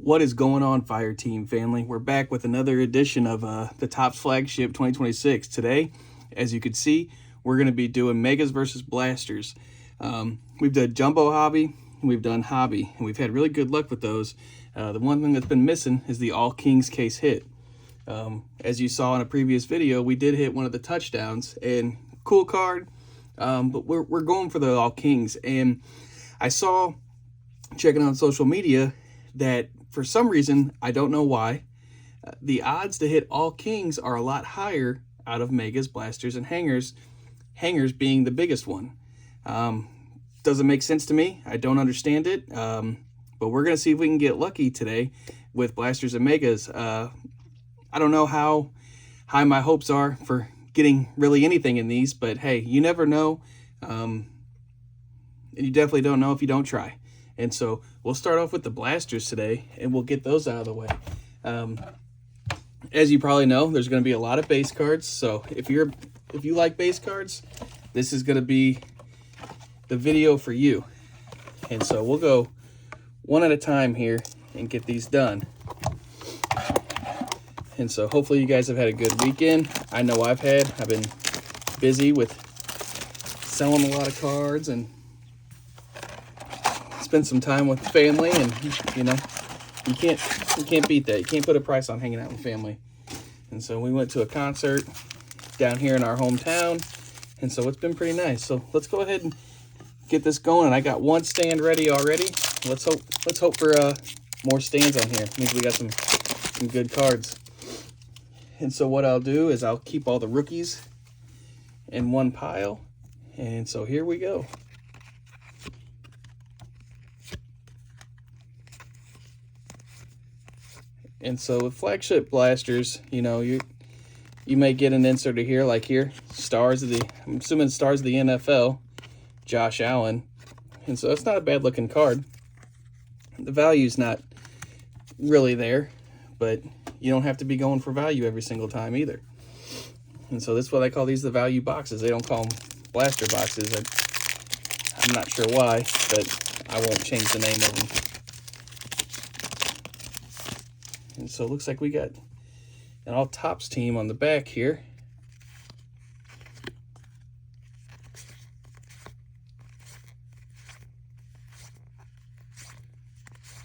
What is going on, Fire Team family? We're back with another edition of the Topps Flagship 2026. Today, as you can see, we're going to be doing Megas versus Blasters. We've done Jumbo Hobby, and we've done Hobby, and we've had really good luck with those. The one thing that's been missing is the All Kings case hit. As you saw in a previous video, we did hit one of the touchdowns, and cool card, but we're going for the All Kings. And I saw, checking on social media, that for some reason, I don't know why, the odds to hit All Kings are a lot higher out of Megas, Blasters, and Hangers, Hangers being the biggest one. Doesn't make sense to me. I don't understand it, but we're going to see if we can get lucky today with Blasters and Megas. I don't know how high my hopes are for getting really anything in these, but hey, you never know, and you definitely don't know if you don't try. And so we'll start off with the Blasters today, and we'll get those out of the way. As you probably know, there's going to be a lot of base cards. So if you like base cards, this is going to be the video for you. And so we'll go one at a time here and get these done. And so hopefully you guys have had a good weekend. I know I've been busy with selling a lot of cards and spend some time with family, and you know, you can't beat that. You can't put a price on hanging out with family. And so we went to a concert down here in our hometown, and so it's been pretty nice. So let's go ahead and get this going. And I got one stand ready already. Let's hope for more stands on here. It means we got some good cards. And so what I'll do is I'll keep all the rookies in one pile. And so here we go. And so with Flagship Blasters, you know, you may get an insert here, like here, I'm assuming stars of the NFL, Josh Allen. And so that's not a bad looking card. The value's not really there, but you don't have to be going for value every single time either. And so that's what I call these, the value boxes. They don't call them blaster boxes. I'm not sure why, but I won't change the name of them. And so it looks like we got an all Topps team on the back here.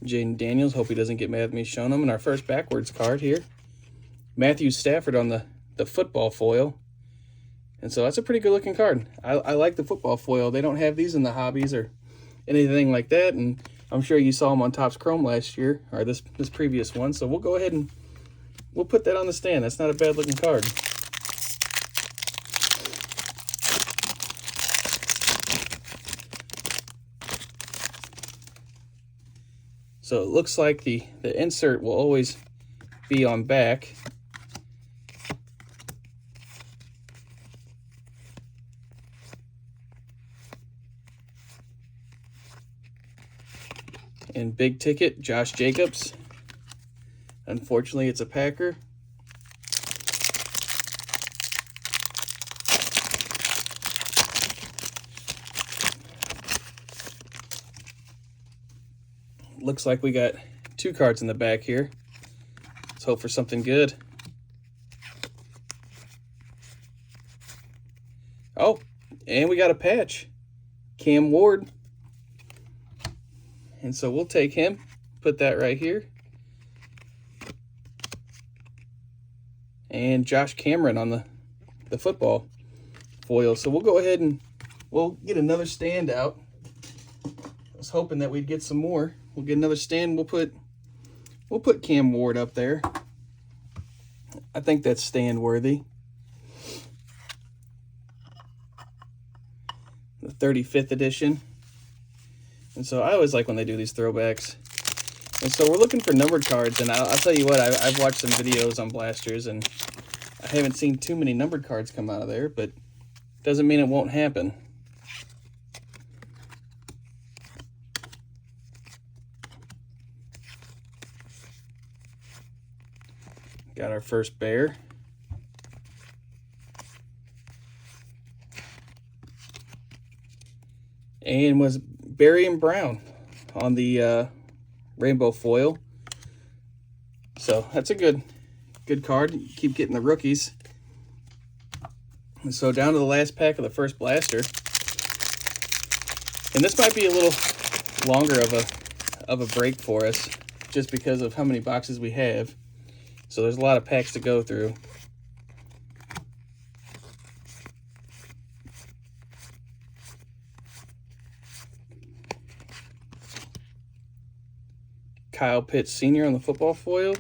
Jaden Daniels, hope he doesn't get mad at me showing him. And our first backwards card here, Matthew Stafford on the football foil. And so that's a pretty good looking card. I like the football foil. They don't have these in the hobbies or anything like that. And I'm sure you saw them on Topps Chrome last year, or this previous one. So we'll go ahead and we'll put that on the stand. That's not a bad looking card. So it looks like the insert will always be on back. And big ticket, Josh Jacobs. Unfortunately, it's a Packer. Looks like we got two cards in the back here. Let's hope for something good. Oh, and we got a patch. Cam Ward. And so we'll take him, put that right here. And Josh Cameron on the football foil. So we'll go ahead and we'll get another stand out. I was hoping that we'd get some more. We'll get another stand. We'll put Cam Ward up there. I think that's stand worthy. The 35th edition. And so I always like when they do these throwbacks. And so we're looking for numbered cards. And I'll tell you what, I've watched some videos on Blasters, and I haven't seen too many numbered cards come out of there, but doesn't mean it won't happen. Got our first bear. And was Barry and Brown on the rainbow foil. So that's a good card. You keep getting the rookies. And so down to the last pack of the first blaster. And this might be a little longer of a break for us, just because of how many boxes we have. So there's a lot of packs to go through. Kyle Pitts Sr. on the football foil.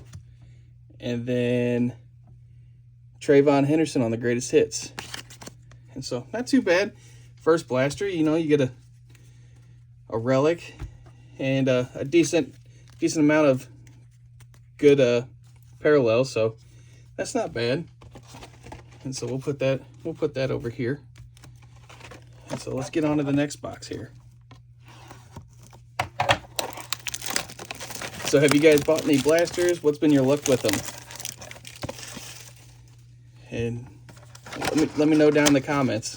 And then Trayvon Henderson on the greatest hits. And so, not too bad. First blaster, you know, you get a relic and a decent amount of good parallels, so that's not bad. And so we'll put that over here. And so let's get on to the next box here. So have you guys bought any blasters? What's been your luck with them? And let me know down in the comments.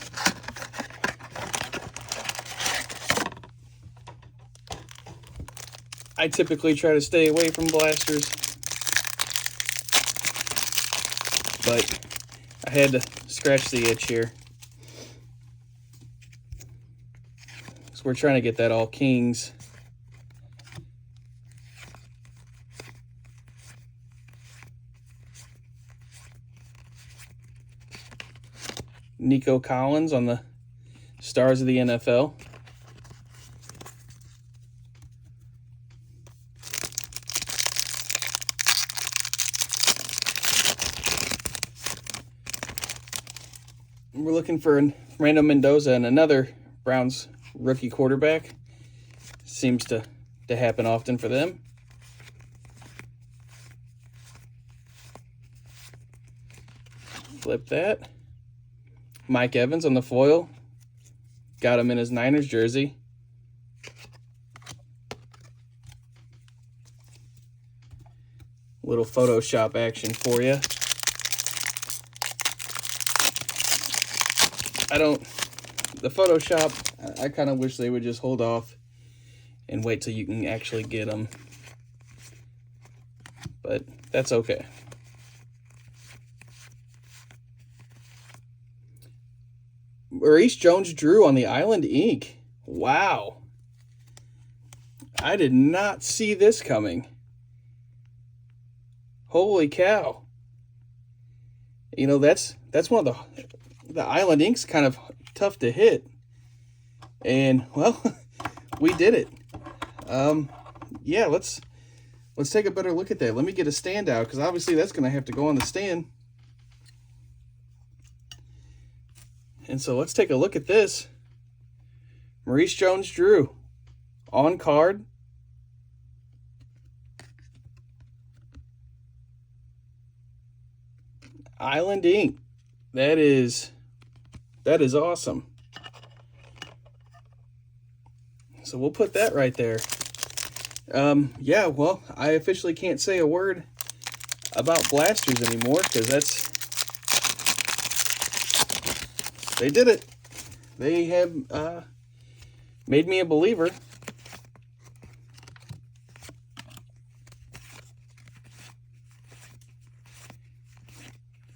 I typically try to stay away from blasters, but I had to scratch the itch here. So we're trying to get that all Kings. Nico Collins on the Stars of the NFL. We're looking for Fernando Mendoza and another Browns rookie quarterback. Seems to happen often for them. Flip that. Mike Evans on the foil. Got him in his Niners jersey. Little Photoshop action for you. The Photoshop, I kind of wish they would just hold off and wait till you can actually get them. But that's okay. Maurice Jones-Drew on the Island Ink. Wow. I did not see this coming. Holy cow. You know, that's one of the Island Ink's kind of tough to hit. And, well, we did it. Yeah, let's take a better look at that. Let me get a stand out, because obviously that's going to have to go on the stand. And so let's take a look at this. Maurice Jones-Drew on card. Island Ink. That is awesome. So we'll put that right there. Yeah, well, I officially can't say a word about blasters anymore, because they did it. They have made me a believer.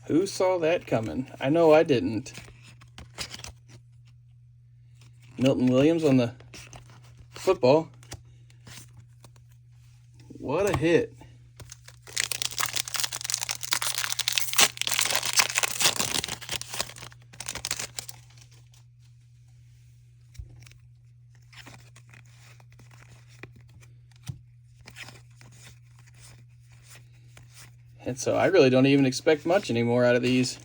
Who saw that coming? I know I didn't. Milton Williams on the football. What a hit. And so I really don't even expect much anymore out of these.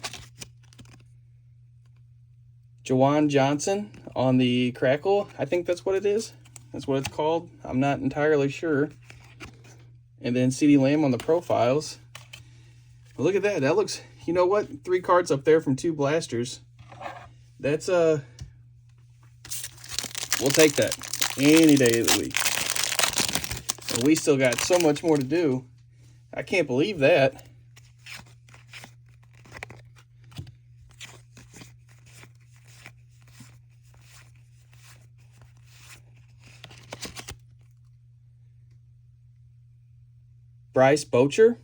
Jawan Johnson on the Crackle. I think that's what it is. That's what it's called. I'm not entirely sure. And then CeeDee Lamb on the profiles. Well, look at that. That looks, you know what? 3 cards up there from 2 blasters. That's, we'll take that any day of the week. And we still got so much more to do. I can't believe that. Bryce Bocher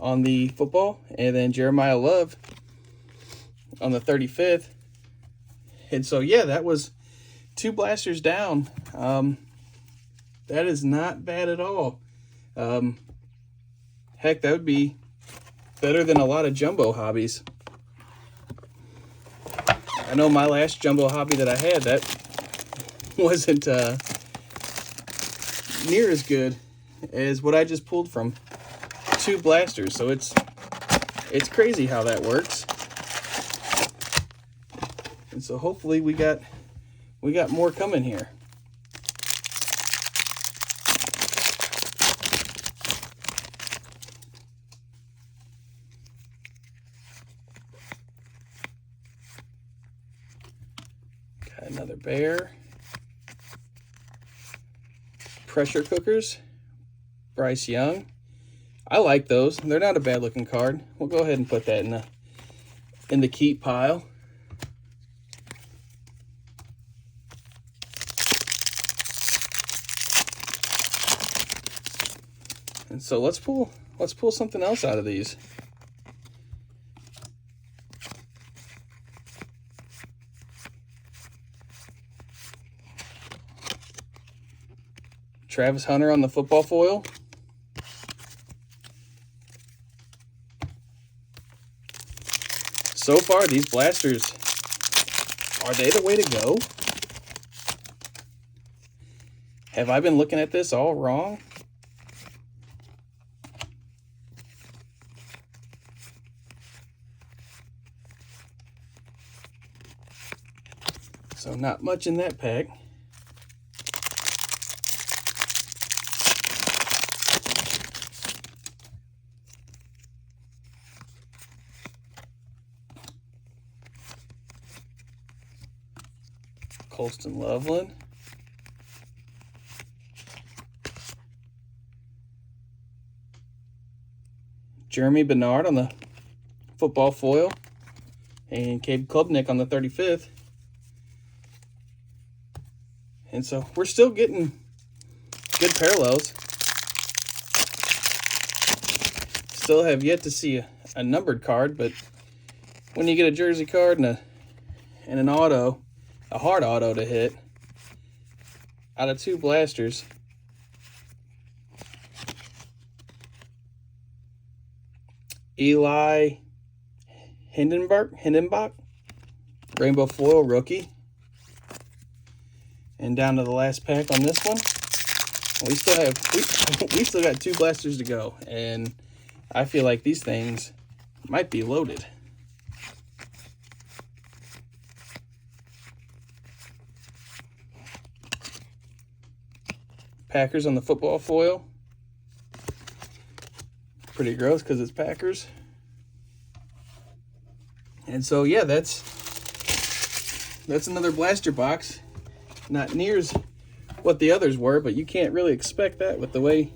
on the football, and then Jeremiah Love on the 35th. And so, yeah, that was 2 blasters down. That is not bad at all. Heck, that would be better than a lot of jumbo hobbies. I know my last jumbo hobby that I had, that wasn't near as good as what I just pulled from 2 blasters. So it's crazy how that works. And so hopefully we got more coming here. Got another bear. Pressure cookers. Bryce Young. I like those. They're not a bad looking card. We'll go ahead and put that in the keep pile. And so let's pull something else out of these. Travis Hunter on the football foil. So far, these blasters, are they the way to go? Have I been looking at this all wrong? So not much in that pack. Colston Loveland. Jeremy Bernard on the football foil. And Cabe Klubnik on the 35th. And so we're still getting good parallels. Still have yet to see a numbered card, but when you get a jersey card and an auto, a hard auto to hit, out of 2 blasters, Eli Hindenbach, rainbow foil rookie. And down to the last pack on this one. We still got 2 blasters to go, and I feel like these things might be loaded. Packers on the football foil. Pretty gross because it's Packers. And so, yeah, that's another blaster box. Not near as what the others were, but you can't really expect that with the way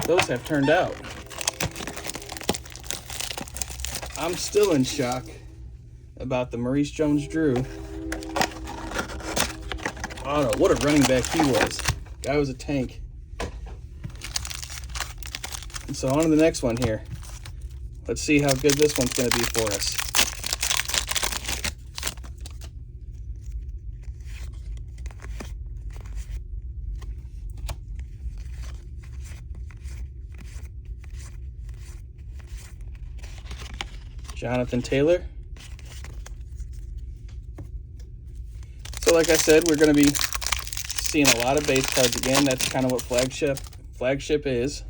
those have turned out. I'm still in shock about the Maurice Jones-Drew. Oh, no, what a running back he was. Guy was a tank. And so on to the next one here. Let's see how good this one's going to be for us. Jonathan Taylor. So like I said, we're going to be seeing a lot of base cards again. That's kind of what Flagship is.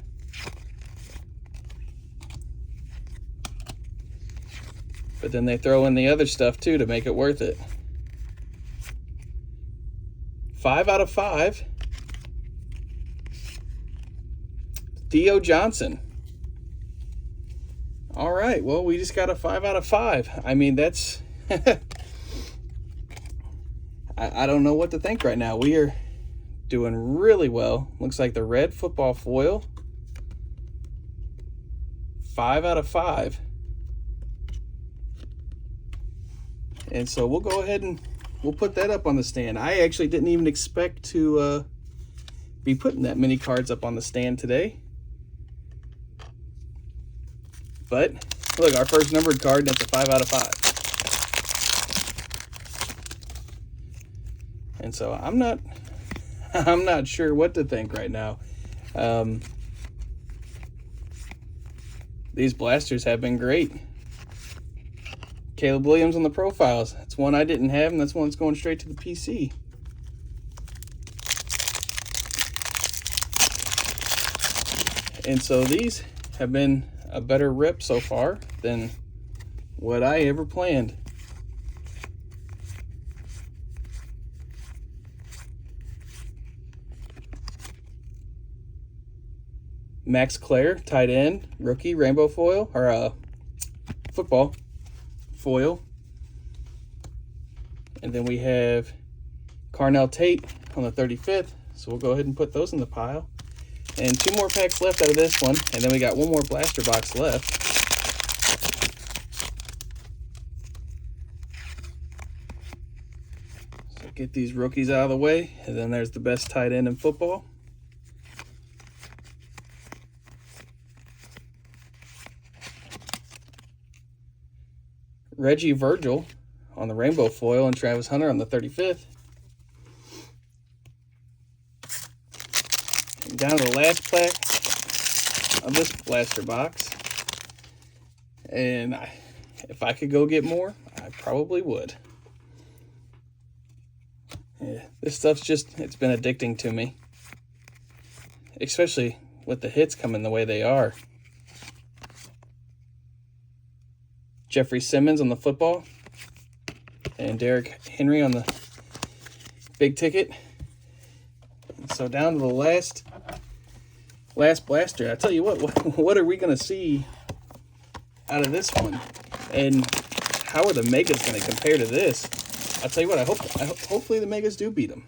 But then they throw in the other stuff too to make it worth it. 5 out of 5. Theo Johnson. All right, well, we just got a 5 out of 5. I mean, that's... I don't know what to think right now. We are doing really well. Looks like the red football foil. 5 out of 5. And so we'll go ahead and we'll put that up on the stand. I actually didn't even expect to be putting that many cards up on the stand today. But look, our first numbered card, that's a 5 out of 5. And so I'm not sure what to think right now. These blasters have been great. Caleb Williams on the profiles. That's one I didn't have, and that's one that's going straight to the PC. And so these have been a better rip so far than what I ever planned. Max Clare, tight end, rookie, rainbow foil, or football foil. And then we have Carnell Tate on the 35th. So we'll go ahead and put those in the pile. And 2 more packs left out of this one. And then we got 1 more blaster box left. So get these rookies out of the way. And then there's the best tight end in football. Reggie Virgil on the rainbow foil and Travis Hunter on the 35th. And down to the last pack of this blaster box. And if I could go get more, I probably would. Yeah, this stuff's just, it's been addicting to me. Especially with the hits coming the way they are. Jeffrey Simmons on the football, and Derrick Henry on the big ticket. And so down to the last blaster. I tell you what are we going to see out of this one? And how are the Megas going to compare to this? I'll tell you what, hopefully the Megas do beat them.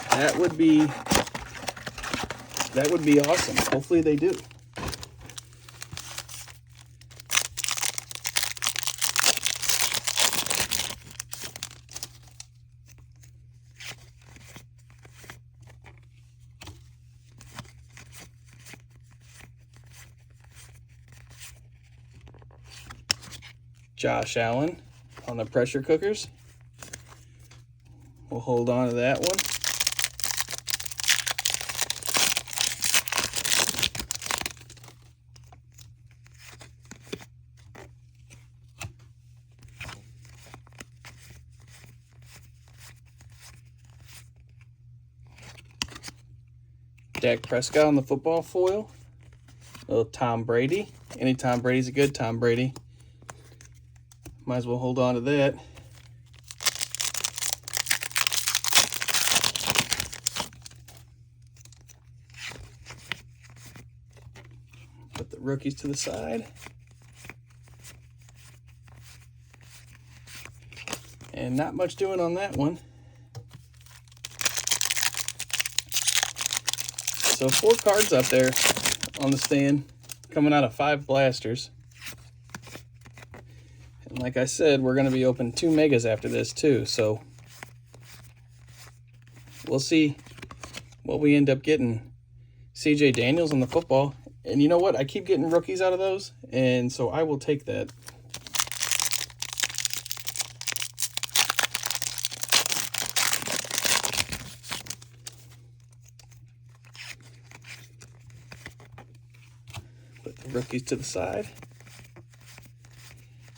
That would be awesome. Hopefully they do. Josh Allen on the pressure cookers. We'll hold on to that one. Dak Prescott on the football foil. Little Tom Brady. Any Tom Brady's a good Tom Brady. Might as well hold on to that. Put the rookies to the side. And not much doing on that one. So 4 cards up there on the stand, coming out of 5 blasters. And like I said, we're going to be opening 2 Megas after this too, so we'll see what we end up getting. CJ Daniels on the football. And you know what? I keep getting rookies out of those, and so I will take that. Put the rookies to the side.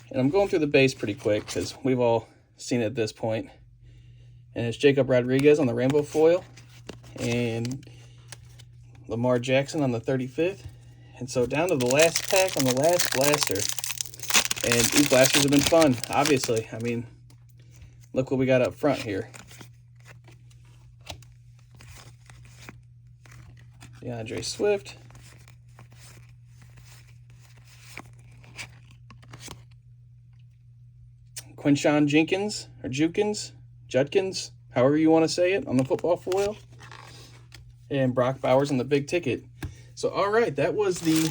And I'm going through the base pretty quick because we've all seen it at this point. And it's Jacob Rodriguez on the rainbow foil and Lamar Jackson on the 35th. And so down to the last pack on the last blaster. And these blasters have been fun, obviously. I mean, look what we got up front here. DeAndre Swift. Quinshawn Jenkins, or Judkins, however you want to say it, on the football foil. And Brock Bowers on the big ticket. So, all right, that was the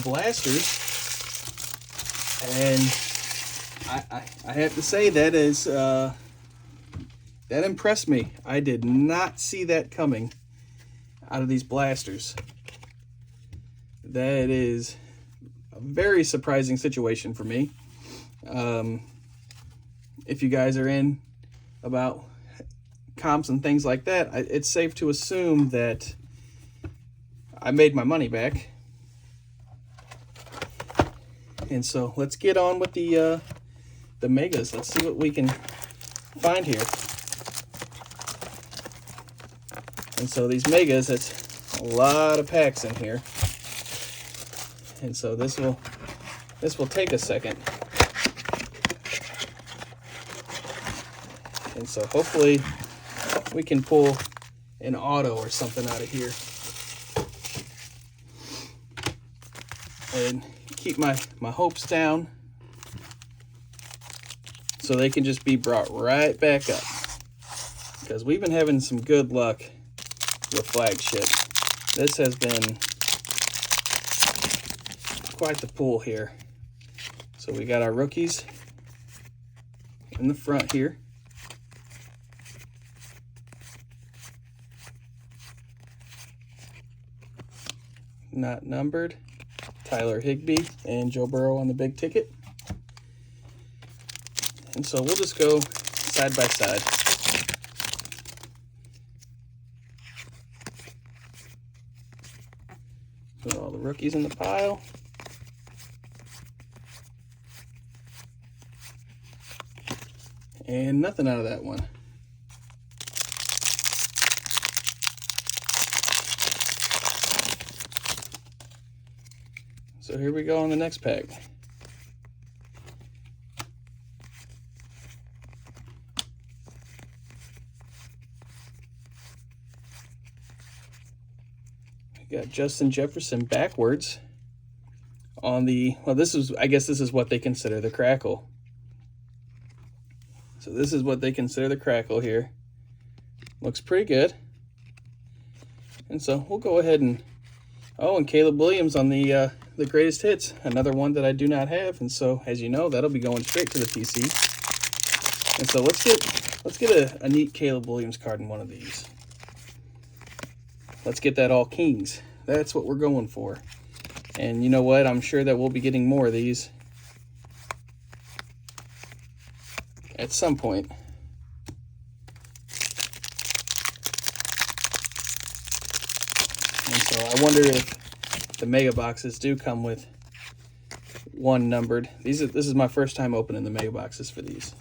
blasters. And I have to say that is that impressed me. I did not see that coming out of these blasters. That is a very surprising situation for me. If you guys are in about comps and things like that, it's safe to assume that I made my money back. And so let's get on with the megas. Let's see what we can find here. And so these megas, it's a lot of packs in here. And so this will take a second. And so hopefully we can pull an auto or something out of here. And keep my hopes down so they can just be brought right back up. Because we've been having some good luck with Flagship. This has been quite the pull here. So we got our rookies in the front here. Not numbered. Tyler Higbee and Joe Burrow on the big ticket. And so we'll just go side by side. Put all the rookies in the pile. And nothing out of that one. So here we go on the next pack. We got Justin Jefferson backwards on the, well, I guess this is what they consider the crackle. So this is what they consider the crackle here. Looks pretty good. And so we'll go ahead and, oh, and Caleb Williams on the greatest hits, another one that I do not have. And so, as you know, that'll be going straight to the PC. And so let's get a neat Caleb Williams card in one of these. Let's get that all kings. That's what we're going for. And you know what? I'm sure that we'll be getting more of these at some point. And so I wonder if the mega boxes do come with one numbered. This is my first time opening the mega boxes for these.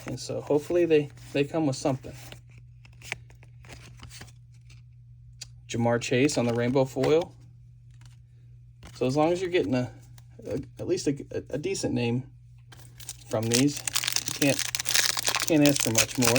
And so hopefully they come with something. Jamar Chase on the rainbow foil. So as long as you're getting at least a decent name from these, you can't ask for much more.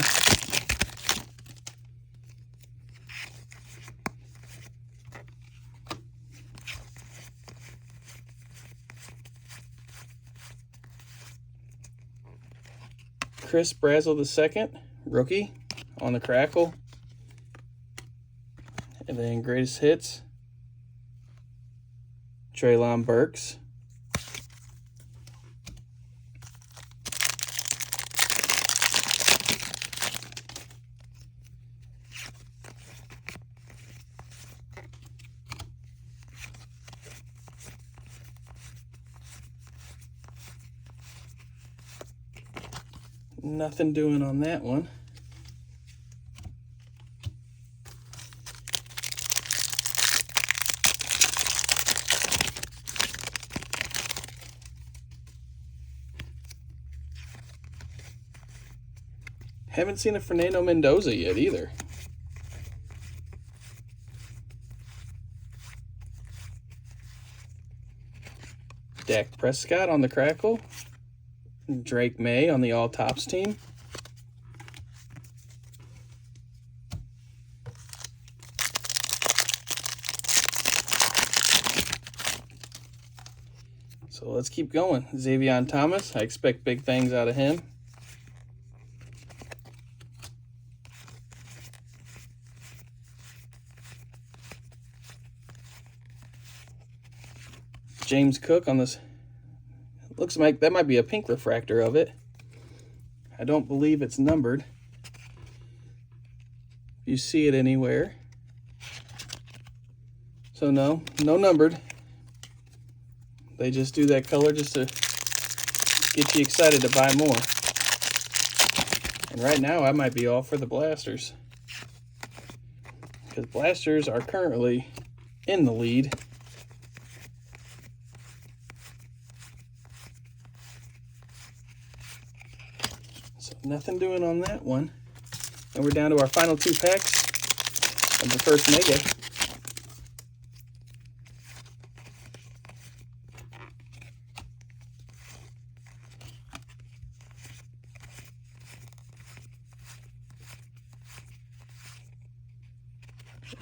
Chris Brazel II, rookie on the crackle. And then greatest hits, Treylon Burks. Nothing doing on that one. Haven't seen a Fernando Mendoza yet either. Dak Prescott on the crackle. Drake May on the all-tops team. So let's keep going. Xavier Thomas, I expect big things out of him. James Cook on this. Looks like that might be a pink refractor of it. I don't believe it's numbered. If you see it anywhere. So no numbered. They just do that color just to get you excited to buy more. And right now I might be all for the blasters, because blasters are currently in the lead. So nothing doing on that one. And we're down to our final 2 packs of the first Mega.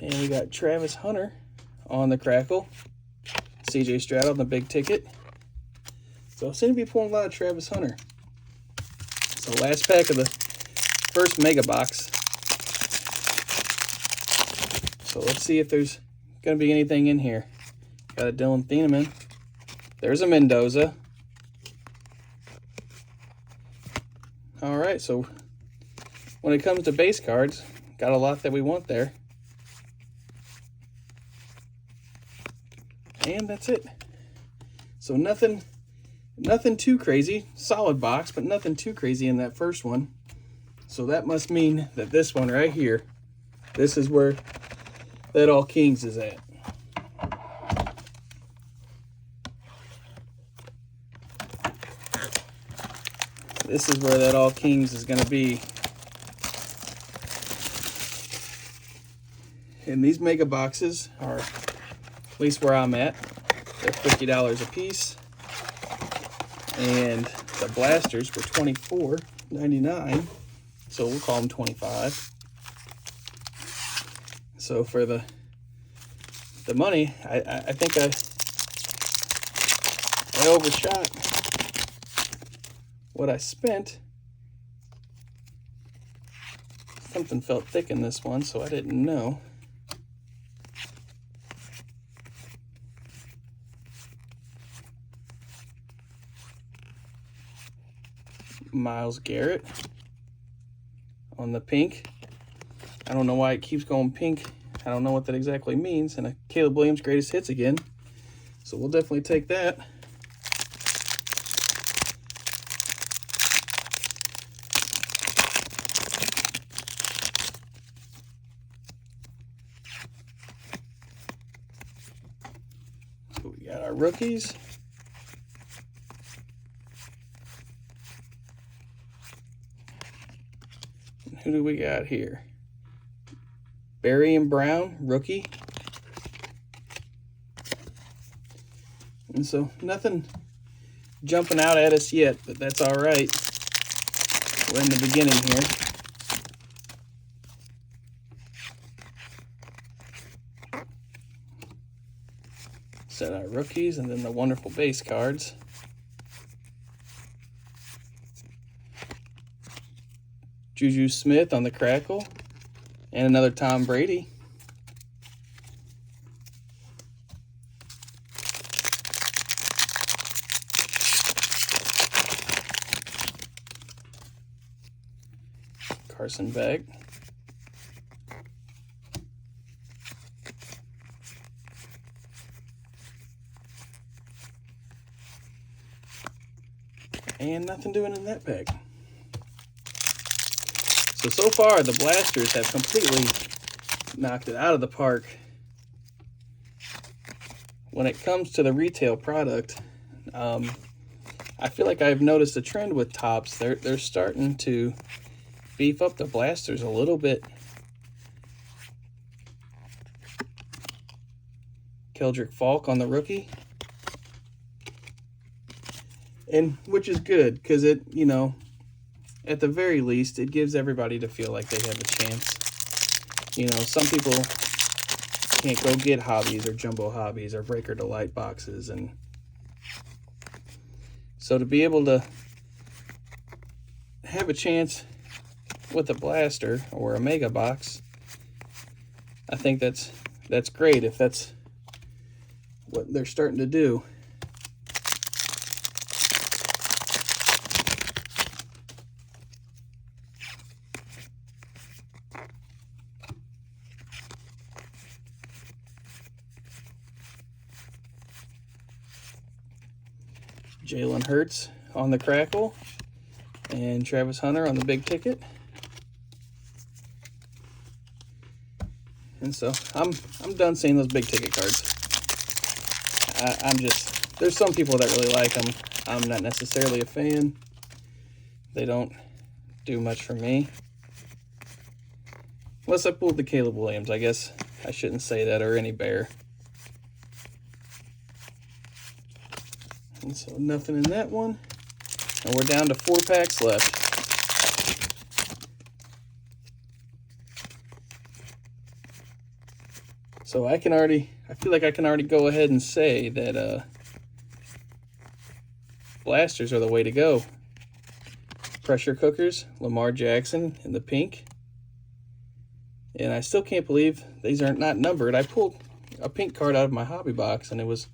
And we got Travis Hunter on the crackle, CJ Stroud on the big ticket. So I seem to be pulling a lot of Travis Hunter. So last pack of the first Mega box. So let's see if there's going to be anything in here. Got a Dylan Thieneman. There's a Mendoza. All right, so when it comes to base cards, got a lot that we want there. And that's it. So nothing too crazy. Solid box, but nothing too crazy in that first one. So that must mean that this one right here, this is where that All Kings is at. This is where that All Kings is going to be. And these Mega boxes are, at least where I'm at, they're $50 a piece. And the blasters were $24.99, so we'll call them 25. So for the money, I think I overshot what I spent. Something felt thick in this one, so I didn't know. Myles Garrett on the pink. I don't know why it keeps going pink. I don't know what that exactly means. And a Caleb Williams greatest hits again. So we'll definitely take that. So we got our rookies. Who do we got here? Barry and Brown, rookie. And so nothing jumping out at us yet, but that's all right. We're in the beginning here. Set our rookies and then the wonderful base cards. Juju Smith on the crackle, and another Tom Brady. Carson Beck. And nothing doing in that pack. So far, the blasters have completely knocked it out of the park. When it comes to the retail product, I feel like I've noticed a trend with Topps. They're starting to beef up the blasters a little bit. Keldrick Falk on the rookie. And which is good, because it, you know, at the very least, it gives everybody to feel like they have a chance. You know, some people can't go get hobbies or jumbo hobbies or breaker delight boxes, and so to be able to have a chance with a blaster or a mega box, I think that's great if that's what they're starting to do. Jalen Hurts on the crackle, and Travis Hunter on the big ticket. And so I'm done seeing those big ticket cards. There's some people that really like them. I'm not necessarily a fan. They don't do much for me. Unless I pulled the Caleb Williams. I guess I shouldn't say that, or any Bear. And so nothing in that one. And we're down to 4 packs left. So I feel like I can already go ahead and say that blasters are the way to go. Pressure cookers, Lamar Jackson in the pink. And I still can't believe these are not numbered. I pulled a pink card out of my hobby box and it was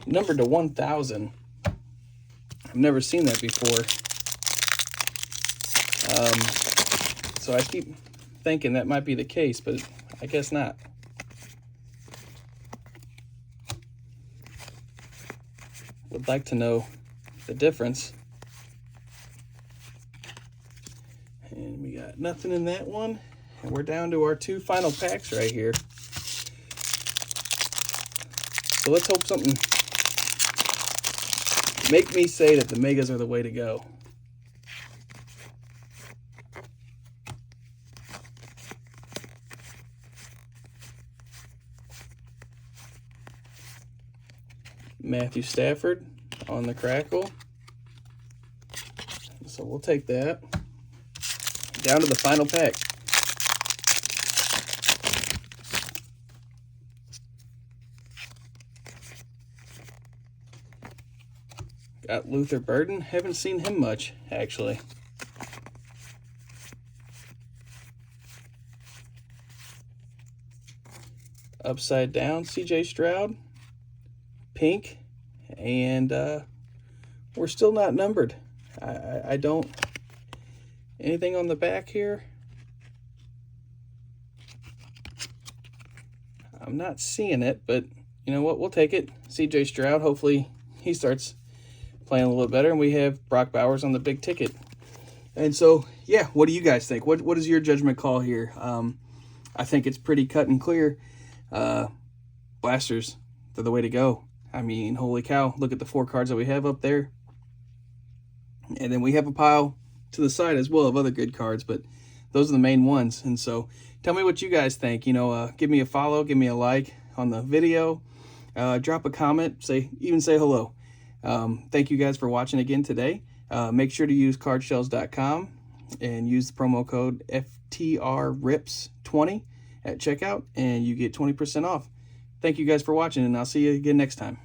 numbered to 1,000. I've never seen that before. So I keep thinking that might be the case, but I guess not. Would like to know the difference. And we got nothing in that one. And we're down to our 2 final packs right here. So let's hope something make me say that the megas are the way to go. Matthew Stafford on the crackle. So we'll take that. Down to the final pack. Got Luther Burden. Haven't seen him much, actually. Upside down, CJ Stroud. Pink. And we're still not numbered. I don't... Anything on the back here? I'm not seeing it, but you know what? We'll take it. CJ Stroud, hopefully he starts playing a little better, and we have Brock Bowers on the big ticket. And so, yeah, what do you guys think? What is your judgment call here? I think it's pretty cut and clear. Blasters, they're the way to go. I mean, holy cow, look at the 4 cards that we have up there. And then we have a pile to the side as well of other good cards, but those are the main ones. And so tell me what you guys think. You know, give me a follow, give me a like on the video, drop a comment, even say hello. Thank you guys for watching again today. Make sure to use cardshells.com and use the promo code FTRRIPS20 at checkout, and you get 20% off. Thank you guys for watching, and I'll see you again next time.